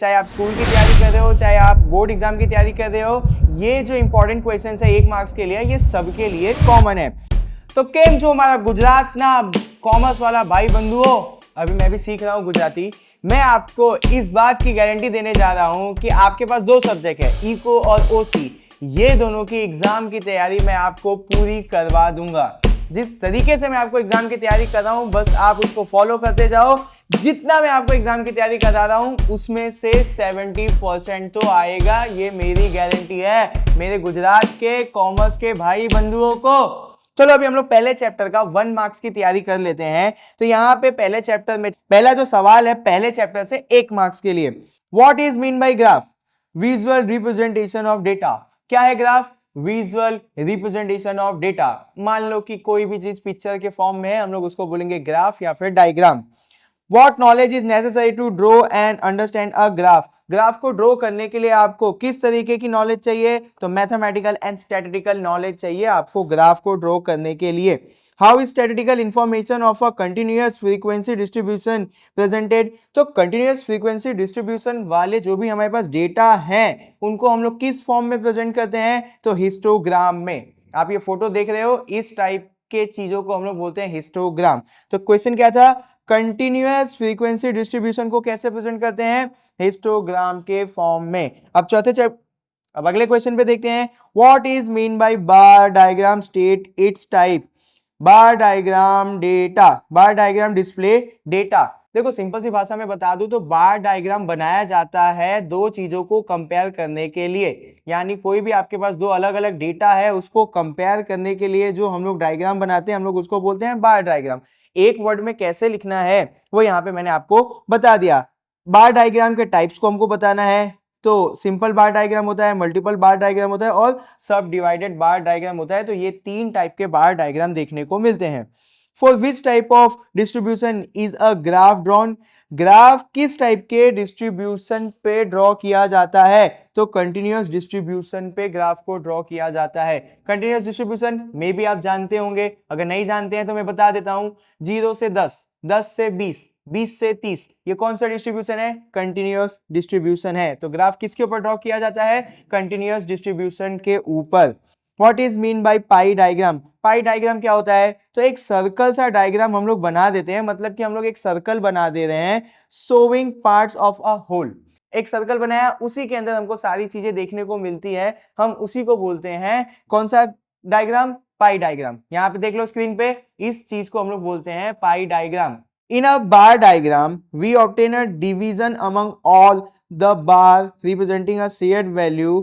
चाहे आप स्कूल की तैयारी कर रहे हो, चाहे आप बोर्ड एग्जाम की तैयारी कर रहे हो, ये जो इंपॉर्टेंट क्वेश्चन है 1 मार्क्स के लिए, ये सबके लिए कॉमन है। तो केम जो हमारा गुजरात ना कॉमर्स वाला भाई बंधुओं, अभी मैं भी सीख रहा हूँ गुजराती। मैं आपको इस बात की गारंटी देने जा रहा हूँ कि आपके पास 2 सब्जेक्ट है, इको और ओसी, ये दोनों की एग्जाम की तैयारी मैं आपको पूरी करवा दूंगा। जिस तरीके से मैं आपको एग्जाम की तैयारी कर रहा हूं, बस आप उसको फॉलो करते जाओ। जितना मैं आपको एग्जाम की तैयारी करा रहा हूं, उसमें से 70% तो आएगा, ये मेरी गारंटी है मेरे गुजरात के कॉमर्स के भाई बंधुओं को। चलो अभी हम लोग पहले चैप्टर का 1 मार्क्स की तैयारी कर लेते हैं। तो यहाँ पे पहले चैप्टर में पहला जो सवाल है पहले चैप्टर से 1 मार्क्स के लिए, what is mean bye graph? Visual representation of data. क्या है graph? Visual representation of data. मान लो कि कोई भी चीज पिक्चर के फॉर्म में है, हम लोग उसको बोलेंगे ग्राफ या फिर diagram. What knowledge is necessary to draw and understand a graph? Graph को ड्रॉ करने के लिए आपको किस तरीके की नॉलेज चाहिए? तो मैथमेटिकल एंड स्टैटिस्टिकल नॉलेज चाहिए आपको ग्राफ को ड्रॉ करने के लिए। How is statistical information of a continuous frequency distribution presented? तो कंटिन्यूअस फ्रीक्वेंसी डिस्ट्रीब्यूशन वाले जो भी हमारे पास डेटा हैं, उनको हम लोग किस फॉर्म में प्रेजेंट करते हैं? तो हिस्टोग्राम में। आप ये फोटो देख रहे हो, इस टाइप के चीजों को हम लोग बोलते हैं हिस्टोग्राम। तो क्वेश्चन क्या था? कंटिन्यूअस फ्रीक्वेंसी डिस्ट्रीब्यूशन को कैसे प्रेजेंट करते हैं? हिस्टोग्राम के फॉर्म में। अब अगले क्वेश्चन पे देखते हैं, what is mean bye bar diagram? State it's type. Bar diagram data, bar diagram display data. देखो सिंपल सी भाषा में बता दूं तो बार डायग्राम बनाया जाता है 2 चीजों को कंपेयर करने के लिए। यानी कोई भी आपके पास 2 अलग अलग डेटा है, उसको कंपेयर करने के लिए जो हम लोग डायग्राम बनाते हैं, हम लोग उसको बोलते हैं बार डायग्राम। एक वर्ड में कैसे लिखना है वो यहाँ पे मैंने आपको बता दिया। बार डायग्राम के टाइप्स को हमको बताना है। तो सिंपल बार डायग्राम होता है, मल्टीपल बार डायग्राम होता है और सब डिवाइडेड बार डायग्राम होता है। तो ये 3 टाइप के बार डायग्राम देखने को मिलते हैं। For which type of distribution is a graph drawn? Graph किस टाइप के डिस्ट्रीब्यूशन पे ड्रॉ किया जाता है? तो कंटिन्यूअस डिस्ट्रीब्यूशन पे ग्राफ को ड्रॉ किया जाता है। कंटिन्यूअस डिस्ट्रीब्यूशन में भी आप जानते होंगे, अगर नहीं जानते हैं तो मैं बता देता हूं। 0 से 10, 10 से 20, 20 से 30, ये कौन सा डिस्ट्रीब्यूशन है? कंटिन्यूअस डिस्ट्रीब्यूशन है। तो ग्राफ किसके ऊपर ड्रॉ किया जाता है? कंटिन्यूअस डिस्ट्रीब्यूशन के ऊपर। What is mean by pi diagram? Pi diagram क्या होता है? तो एक सर्कल सा डायग्राम हम लोग बना देते हैं, मतलब कि हम लोग एक सर्कल बना दे रहे हैं, showing parts of a whole. एक सर्कल बनाया, उसी के अंदर हमको सारी चीजें देखने को मिलती है, हम उसी को बोलते हैं कौन सा डायग्राम? पाई डायग्राम। यहाँ पे देख लो स्क्रीन पे, इस चीज को हम लोग बोलते हैं पाई diagram. In a bar diagram, we obtain a division among all the bar representing a shared value,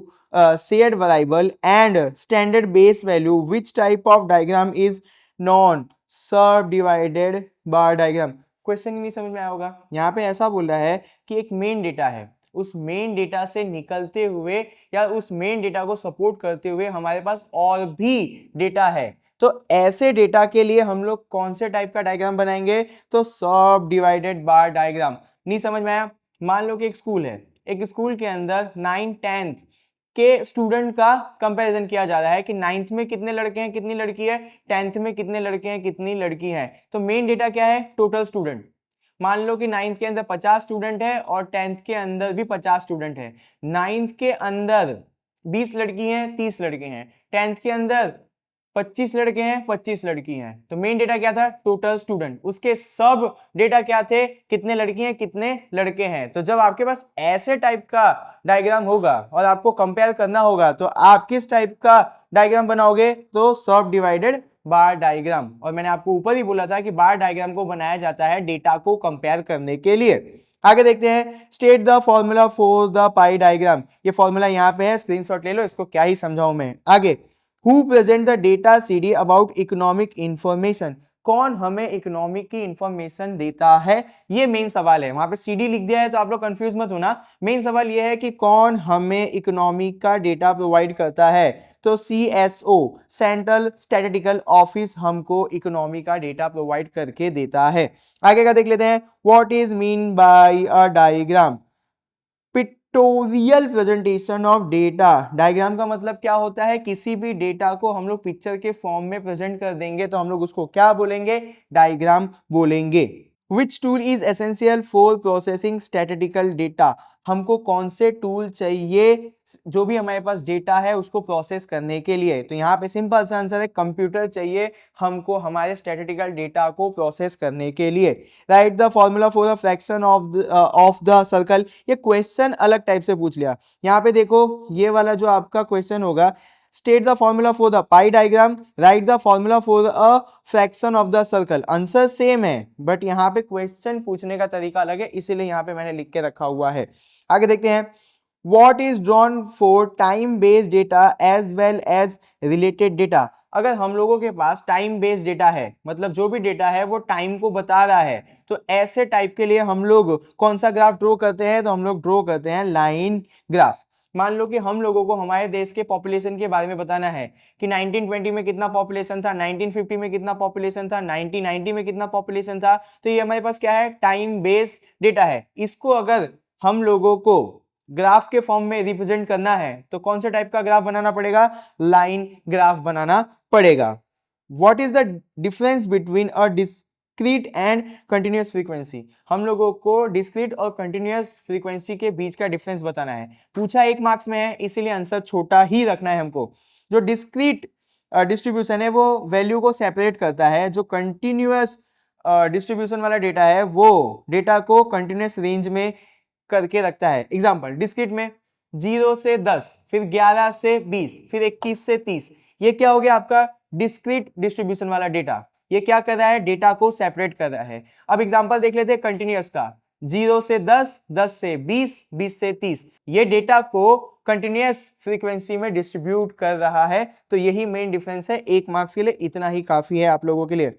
shared variable and standard base value. Which type of diagram is known? Subdivided bar diagram. Question ही नहीं समझ में आया होगा। यहाँ पे ऐसा बोल रहा है कि एक मेन डेटा है, उस मेन डेटा से निकलते हुए या उस मेन डेटा को सपोर्ट करते हुए हमारे पास और भी डेटा है। तो ऐसे डेटा के लिए हम लोग कौन से टाइप का डायग्राम बनाएंगे? तो सब डिवाइडेड बार डायग्राम। नहीं समझ में आया? मान लो कि एक स्कूल है, एक स्कूल के अंदर 9th 10th के स्टूडेंट का कंपैरिजन किया जा रहा है कि 9th में कितने लड़के हैं, कितनी लड़की है, 10th में कितने लड़के हैं, कितनी लड़की है। तो मेन डेटा क्या है? Total student. मान लो कि 9th के अंदर 50 स्टूडेंट है और 10th के अंदर भी 50 स्टूडेंट है। 9th के अंदर 20 लड़की हैं, 30 लड़के हैं। 10th के अंदर 25 लड़के हैं, 25 लड़की हैं। तो मेन डेटा क्या था? Total student. उसके सब डेटा क्या थे? कितने लड़की हैं, कितने लड़के हैं। तो जब आपके पास ऐसे टाइप का डायग्राम होगा और आपको कंपेयर करना होगा, तो आप किस टाइप का डायग्राम बनाओगे? तो सब डिवाइडेड बार डायग्राम। और मैंने आपको ऊपर ही बोला था कि बार डायग्राम को बनाया जाता है डेटा को कंपेयर करने के लिए। आगे देखते हैं, state the formula for the pi diagram. ये फॉर्मूला यहाँ पे है, स्क्रीनशॉट ले लो, इसको क्या ही समझाऊं मैं। आगे, Who present the data CD about economic information? कौन हमें इकोनॉमिक की इंफॉर्मेशन देता है? ये मेन सवाल है। वहां पे CD लिख दिया है तो आप लोग कंफ्यूज मत होना। मेन सवाल ये है कि कौन हमें इकोनॉमिक का डेटा प्रोवाइड करता है? तो CSO, सेंट्रल स्टैटिस्टिकल ऑफिस, हमको इकोनॉमी का डेटा प्रोवाइड करके देता है। आगे का देख लेते हैं, what is mean bye a diagram? Pictorial presentation of data. Diagram का मतलब क्या होता है? किसी भी डेटा को हम लोग पिक्चर के फॉर्म में प्रेजेंट कर देंगे तो हम लोग उसको क्या बोलेंगे? डायग्राम बोलेंगे। Which tool is essential for processing statistical data? हमको कौन से टूल चाहिए जो भी हमारे पास डेटा है उसको प्रोसेस करने के लिए। तो यहाँ पे सिंपल सा आंसर है कंप्यूटर चाहिए हमको हमारे स्टैटिस्टिकल डेटा को प्रोसेस करने के लिए। Right the formula for the fraction of the circle. ये क्वेश्चन अलग टाइप से पूछ लिया। यहाँ पे देखो ये वाला जो आपका क्वेश्चन होगा, state the formula for the pi diagram, right the formula for a fraction of the circle. Answer same है बट यहाँ पे क्वेश्चन पूछने का तरीका अलग है, इसीलिए यहाँ पे मैंने लिख के रखा हुआ है। आगे देखते हैं, What is drawn for time based data as well as related data। अगर हम लोगों के पास टाइम बेस्ड डेटा है, मतलब जो भी डेटा है वो टाइम को बता रहा है, तो ऐसे टाइप के लिए हम लोग कौन सा ग्राफ ड्रॉ करते हैं? तो हम लोग ड्रॉ करते हैं लाइन ग्राफ। मान लो कि हम लोगों को हमारे देश के पॉपुलेशन के बारे में बताना है कि 1920 में कितना पॉपुलेशन था, 1950 में कितना पॉपुलेशन था, 1990 में कितना पॉपुलेशन था। तो ये हमारे पास क्या है? टाइम बेस्ड डेटा है। इसको अगर हम लोगों को ग्राफ के फॉर्म में रिप्रेजेंट करना है तो कौन से टाइप का ग्राफ बनाना पड़ेगा? लाइन ग्राफ बनाना पड़ेगा। What is the difference between a discrete and continuous frequency. हम लोगों को डिस्क्रीट और कंटिन्यूअस फ्रीक्वेंसी के बीच का डिफरेंस बताना है। पूछा 1 मार्क्स में है, इसीलिए आंसर छोटा ही रखना है हमको। जो डिस्क्रीट डिस्ट्रीब्यूशन है वो वैल्यू को सेपरेट करता है, जो कंटिन्यूअस डिस्ट्रीब्यूशन वाला डेटा है वो डेटा को कंटिन्यूअस रेंज में करके रखता है। एग्जाम्पल, डिस्क्रीट में 0 से 10, फिर 11 से 20, फिर 21 से 30, ये क्या हो गया आपका डिस्क्रीट डिस्ट्रीब्यूशन वाला डेटा। ये क्या कर रहा है? डेटा को सेपरेट कर रहा है। अब एग्जाम्पल देख लेते हैं कंटिन्यूअस का, 0 से 10, 10 से 20, 20 से 30, ये डेटा को कंटिन्यूअस फ्रीक्वेंसी में डिस्ट्रीब्यूट कर रहा है। तो यही मेन डिफरेंस है 1 मार्क्स के लिए, इतना ही काफी है आप लोगों के लिए।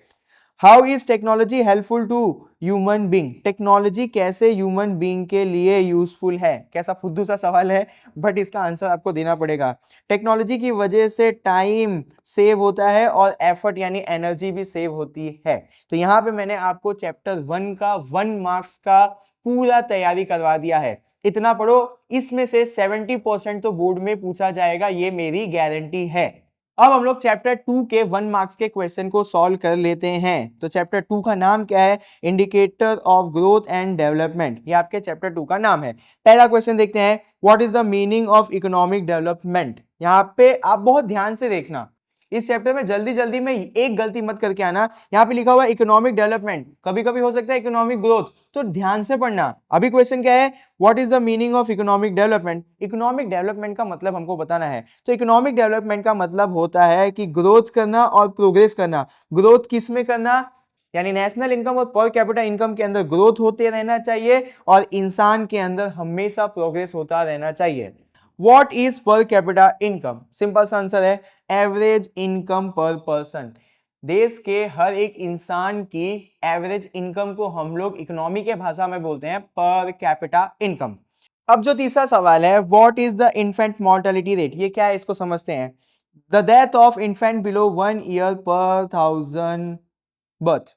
How is technology helpful to human being. Technology कैसे ह्यूमन बींग के लिए यूजफुल है? कैसा फुद्दू सा सवाल है बट इसका आंसर आपको देना पड़ेगा। टेक्नोलॉजी की वजह से टाइम सेव होता है और एफर्ट यानी एनर्जी भी सेव होती है। तो यहाँ पे मैंने आपको चैप्टर 1 का 1 मार्क्स का पूरा तैयारी करवा दिया है। इतना पढ़ो, इसमें से 70% तो बोर्ड में पूछा जाएगा, ये मेरी गारंटी है। अब हम लोग चैप्टर 2 के 1 मार्क्स के क्वेश्चन को सॉल्व कर लेते हैं। तो चैप्टर 2 का नाम क्या है? Indicator of growth and development. ये आपके चैप्टर 2 का नाम है। पहला क्वेश्चन देखते हैं, what is the meaning of economic development. यहाँ पे आप बहुत ध्यान से देखना, इस चैप्टर में जल्दी जल्दी में एक गलती मत करके आना। यहाँ पे लिखा हुआ है इकोनॉमिक डेवलपमेंट, कभी कभी हो सकता है इकोनॉमिक ग्रोथ, तो ध्यान से पढ़ना। अभी क्वेश्चन क्या है? What is the meaning of economic development. Economic development का मतलब हमको बताना है। तो इकोनॉमिक डेवलपमेंट का मतलब होता है कि ग्रोथ करना और प्रोग्रेस करना। ग्रोथ किस में करना? यानी नेशनल इनकम और पर कैपिटा इनकम के अंदर ग्रोथ होते रहना चाहिए और इंसान के अंदर हमेशा प्रोग्रेस होता रहना चाहिए। What is per capita income? Simple सा आंसर है एवरेज इनकम पर पर्सन। देश के हर एक इंसान की एवरेज इनकम को हम लोग इकोनॉमी के भाषा में बोलते हैं पर कैपिटा इनकम। अब जो तीसरा सवाल है, what is the infant mortality rate. ये क्या है इसको समझते हैं। The death of infant below 1 year पर 1000 बर्थ।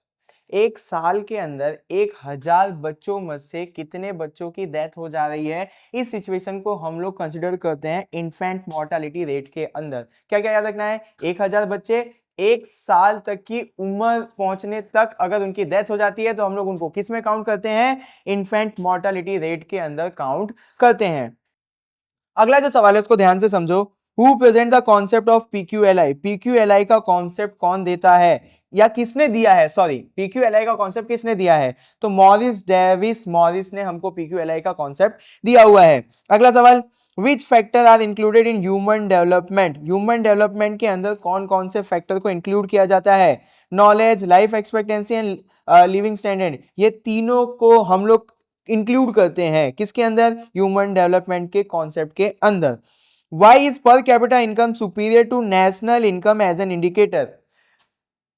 1 साल के अंदर 1000 बच्चों में से कितने बच्चों की डेथ हो जा रही है, इस सिचुएशन को हम लोग कंसिडर करते हैं इन्फेंट मॉर्टेलिटी रेट के अंदर। क्या क्या याद रखना है? 1000 बच्चे 1 साल तक की उम्र पहुंचने तक अगर उनकी डेथ हो जाती है तो हम लोग उनको किस में काउंट करते हैं? इन्फेंट मॉर्टेलिटी रेट के अंदर काउंट करते हैं। अगला जो सवाल है उसको ध्यान से समझो। Who present the concept of PQLI. PQLI का कॉन्सेप्ट कौन देता है या किसने दिया है? सॉरी, पीक्यूएलआई का कॉन्सेप्ट किसने दिया है? तो मॉरिस डेविस मॉरिस ने हमको पीक्यूएलआई का कॉन्सेप्ट दिया हुआ है। अगला सवाल, which factor are included in human development. Human development के अंदर कौन कौन से फैक्टर को इंक्लूड किया जाता है? Knowledge, life expectancy and living standard. ये तीनों को हम लोग इंक्लूड करते हैं किसके अंदर? ह्यूमन डेवलपमेंट के कॉन्सेप्ट के अंदर। Why is per capita income superior to national income as an indicator?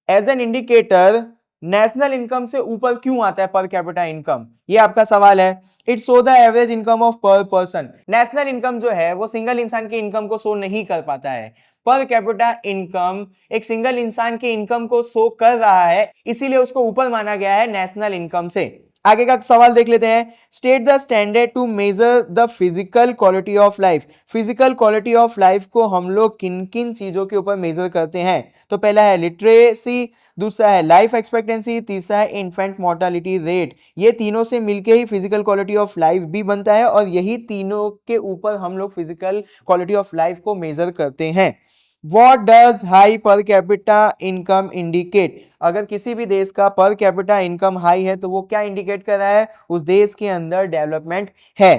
As an indicator, national income से ऊपर क्यों आता है पर कैपिटा इनकम? ये आपका सवाल है। It show the average income of पर पर्सन। नेशनल इनकम जो है वो सिंगल इंसान की इनकम को शो नहीं कर पाता है। पर कैपिटा इनकम एक सिंगल इंसान की इनकम को शो कर रहा है, इसीलिए उसको ऊपर माना गया है नेशनल इनकम से। आगे का सवाल देख लेते हैं। State the standard to measure the physical quality of life. Physical quality of life को हम लोग किन किन चीजों के ऊपर मेजर करते हैं? तो पहला है लिटरेसी, दूसरा है लाइफ एक्सपेक्टेंसी, तीसरा है इन्फेंट मोर्टालिटी रेट। ये तीनों से मिलके ही फिजिकल क्वालिटी ऑफ लाइफ भी बनता है और यही तीनों के ऊपर हम लोग फिजिकल क्वालिटी ऑफ लाइफ को मेजर करते हैं। What does high per capita income indicate? अगर किसी भी देश का पर कैपिटा इनकम हाई है तो वो क्या इंडिकेट कर रहा है? उस देश के अंदर डेवलपमेंट है।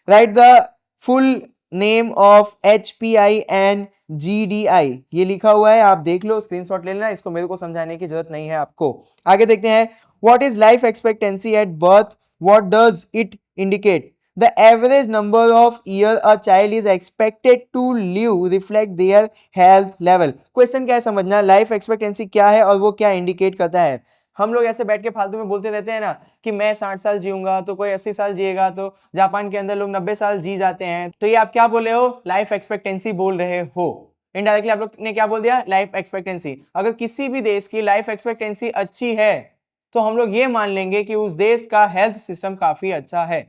Right the full name of HPI and GDI। ये लिखा हुआ है, आप देख लो, स्क्रीनशॉट ले लेना, इसको मेरे को समझाने की जरूरत नहीं है आपको। आगे देखते हैं। What is life expectancy at birth? What does it indicate? The average number of year a child is expected to live reflect their health level। Question क्या है समझना, लाइफ एक्सपेक्टेंसी क्या है और वो क्या इंडिकेट करता है। हम लोग ऐसे बैठ के फालतू में बोलते रहते हैं ना कि मैं 60 साल जीऊंगा तो कोई 80 साल जिएगा, तो जापान के अंदर लोग 90 साल जी जाते हैं। तो ये आप क्या बोल रहे हो? लाइफ एक्सपेक्टेंसी बोल रहे हो। इनडायरेक्टली आप लोग ने क्या बोल दिया? Life expectancy. अगर किसी भी देश की लाइफ एक्सपेक्टेंसी अच्छी है तो हम लोग ये मान लेंगे कि उस देश का हेल्थ सिस्टम काफी अच्छा है।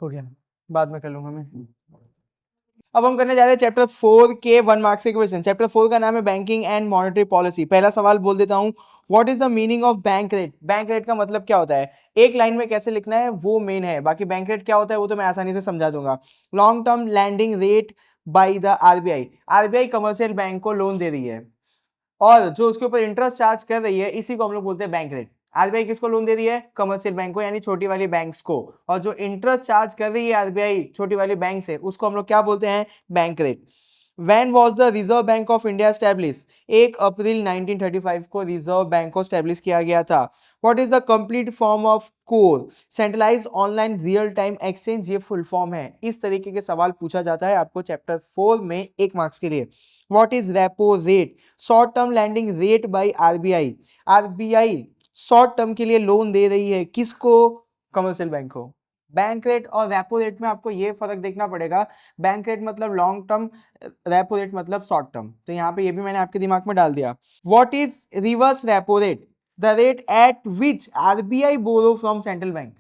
हो गया, बाद में कर लूंगा मैं। अब हम करने जा रहे हैं चैप्टर 4 के 1 मार्क्स के क्वेश्चन। चैप्टर 4 का नाम है बैंकिंग एंड मॉनेटरी पॉलिसी। पहला सवाल बोल देता हूं, what is the meaning of bank rate? Bank rate का मतलब क्या होता है? एक लाइन में कैसे लिखना है वो मेन है, बाकी बैंक रेट क्या होता है वो तो मैं आसानी से समझा दूंगा। Long term landing rate by the RBI. RBI commercial bank को लोन दे रही है और जो उसके ऊपर इंटरेस्ट चार्ज कर रही है इसी को हम लोग बोलते हैं बैंक रेट। आरबीआई किसको लोन दे रही है? कमर्शियल बैंक को, यानी छोटी वाली बैंक्स को, और जो इंटरेस्ट चार्ज कर रही है आरबीआई छोटी वाली बैंक से उसको हम लोग क्या बोलते हैं? Bank rate. When was the Reserve Bank of India established? 1 अप्रैल 1935 को रिजर्व बैंक को स्टैब्लिश किया गया था। What is the complete form of core? Centralized online real time exchange, ये फुल फॉर्म है। इस तरीके के सवाल पूछा जाता है आपको चैप्टर 4 में 1 मार्क्स के लिए। What is repo rate? Short term lending rate by RBI। RBI short term के लिए लोन दे रही है किसको? कमर्शियल बैंक को। बैंक रेट और रेपो रेट में आपको ये फर्क देखना पड़ेगा। बैंक रेट मतलब लॉन्ग टर्म, रेपो रेट मतलब शॉर्ट टर्म। तो यहाँ पे ये भी मैंने आपके दिमाग में डाल दिया। What is reverse repo rate? The rate at which RBI borrow from central bank.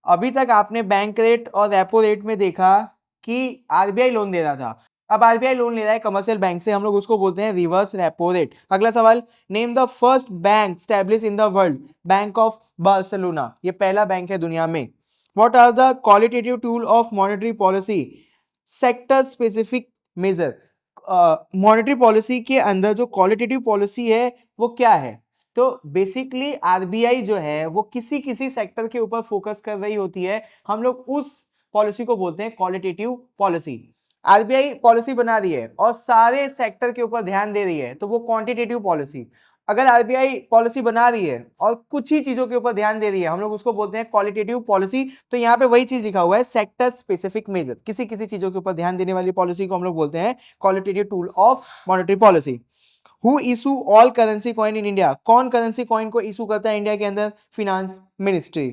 अभी तक आपने बैंक रेट और रेपो रेट में देखा कि आरबीआई लोन दे रहा था, अब आरबीआई लोन ले रहा है कमर्शियल बैंक से, हम लोग उसको बोलते हैं रिवर्स रेपो रेट। अगला सवाल, name the first bank establish in the world. Bank of Barcelona, ये पहला बैंक है दुनिया में। What are the qualitative tool of monetary policy? Sector specific measure. Monetary policy के अंदर जो क्वालिटेटिव पॉलिसी है वो क्या है? तो बेसिकली आरबीआई जो है वो किसी किसी सेक्टर के ऊपर फोकस कर रही होती है, हम लोग उस पॉलिसी को बोलते हैं क्वालिटेटिव पॉलिसी। आरबीआई पॉलिसी बना रही है और सारे सेक्टर के ऊपर ध्यान दे रही है तो वो क्वांटिटेटिव पॉलिसी। अगर आरबीआई पॉलिसी बना रही है और कुछ ही चीजों के ऊपर ध्यान दे रही है हम लोग उसको बोलते हैं क्वालिटेटिव पॉलिसी। तो यहाँ पे वही चीज लिखा हुआ है, सेक्टर स्पेसिफिक मेजर। किसी किसी चीजों के ऊपर ध्यान देने वाली पॉलिसी को हम लोग बोलते हैं qualitative tool of monetary policy. Who issue all currency coin in India? कौन करेंसी कॉइन को इशू करता है इंडिया के अंदर? Finance ministry.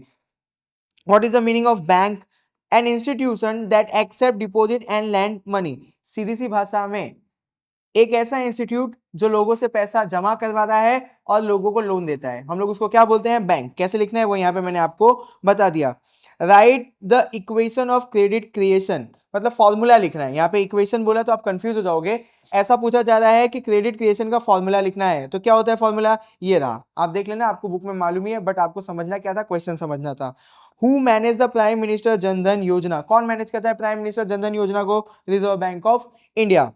What is the meaning of bank? An institution that accept deposit and lend money. सीधी सी भाषा में एक ऐसा इंस्टीट्यूट जो लोगों से पैसा जमा करवाता है और लोगों को लोन देता है, हम लोग उसको क्या बोलते हैं? बैंक। कैसे लिखना है वो यहाँ पे मैंने आपको बता दिया। Right the equation of credit creation, मतलब फॉर्मूला लिखना है। यहाँ पे इक्वेशन बोला तो आप कंफ्यूज हो जाओगे। ऐसा पूछा जा रहा है कि क्रेडिट क्रिएशन का फॉर्मूला लिखना है, तो क्या होता है फॉर्मूला? ये रहा, आप देख लेना, आपको बुक में मालूम ही है, बट आपको समझना क्या था? क्वेश्चन समझना था। Who manage the prime minister Jan Dhan योजना? कौन मैनेज करता है प्राइम मिनिस्टर जनधन योजना को? Reserve Bank of India.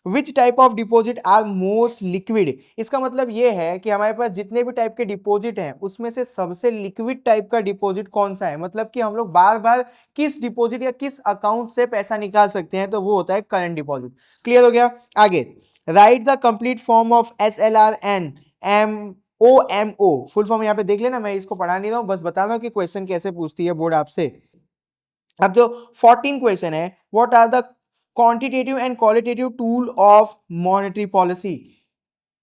Which type of deposit are most liquid? इसका मतलब ये है कि हमारे पास जितने भी टाइप के डिपॉजिट हैं उसमें से सबसे लिक्विड टाइप का डिपॉजिट कौन सा है, मतलब कि हम लोग बार बार किस डिपॉजिट या किस अकाउंट से पैसा निकाल सकते हैं, तो वो होता है करंट डिपॉजिट। क्लियर हो गया? आगे, right the complete form of SLR and OMO। Full form यहाँ पे देख लेना, मैं इसको पढ़ा नहीं रहा हूँ, बस बता रहा हूँ कि क्वेश्चन कैसे पूछती है बोर्ड आपसे। अब जो 14 क्वेश्चन है, what are the quantitative and qualitative tool of monetary policy?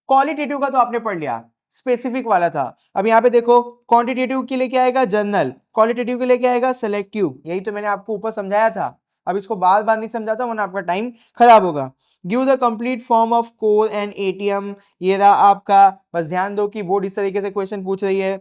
Qualitative का तो आपने पढ़ लिया, स्पेसिफिक वाला था। अब यहाँ पे देखो, क्वांटिटेटिव के लिए क्या आएगा? जनरल। क्वालिटेटिव के लिए क्या आएगा? सेलेक्टिव। यही तो मैंने आपको ऊपर समझाया था, अब इसको बार बार नहीं समझाता वरना आपका टाइम खराब होगा। Give the complete form of core and ATM, ये रहा आपका। बस ध्यान दो कि बोर्ड इस तरीके से क्वेश्चन पूछ रही है।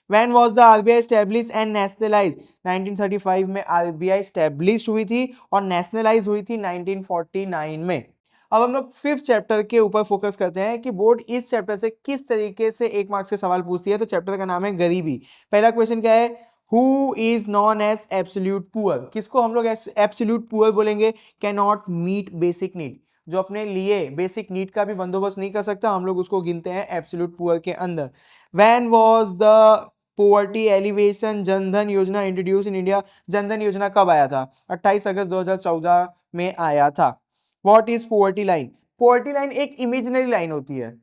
When was the RBI establish and nationalise? 1935 में आरबीआई एस्टेब्लिश हुई थी और नेशनलाइज हुई थी 1949 में। अब हम लोग 5th चैप्टर के ऊपर फोकस करते हैं कि बोर्ड इस चैप्टर से किस तरीके से 1 मार्क्स से सवाल पूछती है। तो चैप्टर का नाम है गरीबी। पहला क्वेश्चन क्या है? Who is non as absolute poor? किसको हम लोग एब्सोल्यूट पुअर बोलेंगे? Can not meet basic need, जो अपने लिए बेसिक नीड का भी बंदोबस्त नहीं कर सकता, हम लोग उसको गिनते हैं एब्सोल्यूट पुअर के अंदर। When was the poverty elevation Jan Dhan योजना इंट्रोड्यूस इन इंडिया? जनधन योजना कब आया था? 28 अगस्त 2014 में आया था। What is poverty line? Poverty line एक इमेजिनरी लाइन होती है।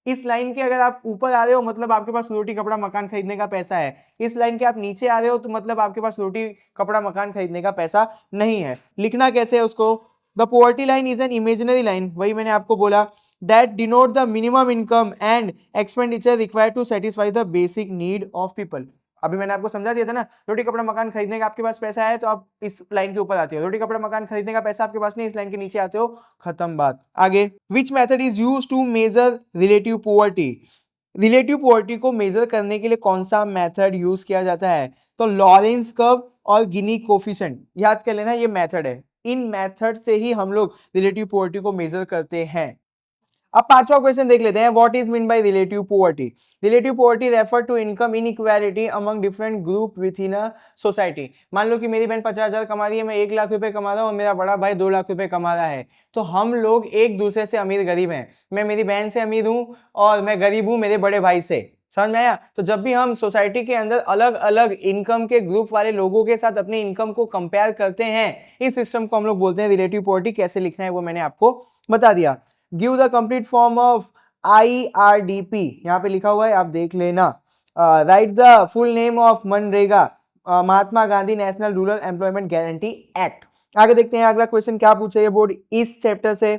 इस लाइन के अगर आप ऊपर आ रहे हो मतलब आपके पास रोटी कपड़ा मकान खरीदने का पैसा है। इस लाइन के आप नीचे आ रहे हो तो मतलब आपके पास रोटी कपड़ा मकान खरीदने का पैसा नहीं है। लिखना कैसे है उसको? The poverty line is an imaginary line, वही मैंने आपको बोला, that denote the minimum income and expenditure required to satisfy the basic need of people. अभी मैंने आपको समझा दिया था ना, रोटी कपड़ा मकान खरीदने का आपके पास पैसा है तो आप इस लाइन के ऊपर आते हो, रोटी कपड़ा मकान खरीदने का पैसा आपके पास नहीं, इस लाइन के नीचे आते हो, खत्म बात। आगे, which method is use to measure relative poverty? Relative poverty को मेजर करने के लिए कौन सा मेथड यूज किया जाता है? तो लॉरेंस कर्व और गिनी कोफिशिएंट, याद कर लेना, ये मेथड है। इन मेथड से ही हम लोग रिलेटिव पोवर्टी को मेजर करते हैं। अब 5वां क्वेश्चन देख लेते हैं। What is mean by relative poverty? Relative poverty refer to income inequality among different group within a society. मान लो कि मेरी बहन 50,000 कमा रही है, मैं 1 लाख रुपए कमा रहा हूँ और मेरा बड़ा भाई 2 लाख रुपए कमा रहा है, तो हम लोग एक दूसरे से अमीर गरीब हैं। मैं मेरी बहन से अमीर हूँ और मैं गरीब हूँ मेरे बड़े भाई से। समझ में आया? तो जब भी हम सोसाइटी के अंदर अलग अलग इनकम के ग्रुप वाले लोगों के साथ अपनी इनकम को कंपेयर करते हैं, इस सिस्टम को हम लोग बोलते हैं रिलेटिव पोवर्टी। कैसे लिखना है वो मैंने आपको बता दिया। Give the complete form of IRDP, यहाँ पे लिखा हुआ है, आप देख लेना। Right the full name of MNREGA, Mahatma Gandhi national rural employment guarantee act. आगे देखते हैं अगला क्वेश्चन क्या पूछे ये बोर्ड इस चैप्टर से।